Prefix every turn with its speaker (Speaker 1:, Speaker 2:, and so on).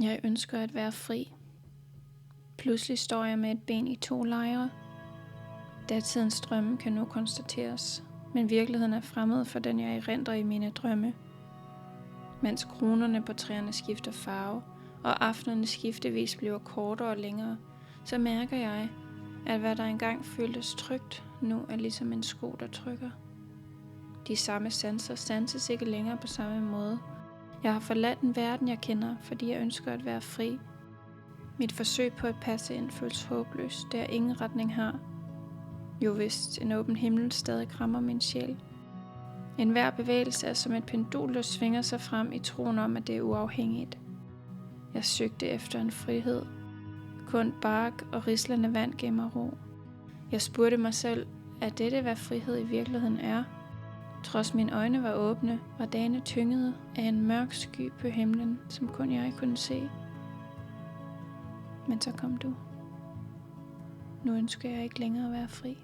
Speaker 1: Jeg ønsker at være fri. Pludselig står jeg med et ben i 2 lejre. Datidens drømme kan nu konstateres, men virkeligheden er fremmed for den, jeg erindrer i mine drømme. Mens kronerne på træerne skifter farve, og aftenerne skiftevis bliver kortere og længere, så mærker jeg, at hvad der engang føltes trygt, nu er ligesom en sko, der trykker. De samme sanser sanses ikke længere på samme måde. Jeg har forladt den verden, jeg kender, fordi jeg ønsker at være fri. Mit forsøg på at passe ind føles håbløst, da jeg ingen retning har. Jo vist, en åben himmel stadig rammer min sjæl. En hver bevægelse er som et pendul, der svinger sig frem i troen om, at det er uafhængigt. Jeg søgte efter en frihed. Kun bark og rislende vand gav mig ro. Jeg spurgte mig selv, er dette hvad frihed i virkeligheden er? Trods mine øjne var åbne, var dagene tyngede af en mørk sky på himlen, som kun jeg kunne se. Men så kom du. Nu ønsker jeg ikke længere at være fri.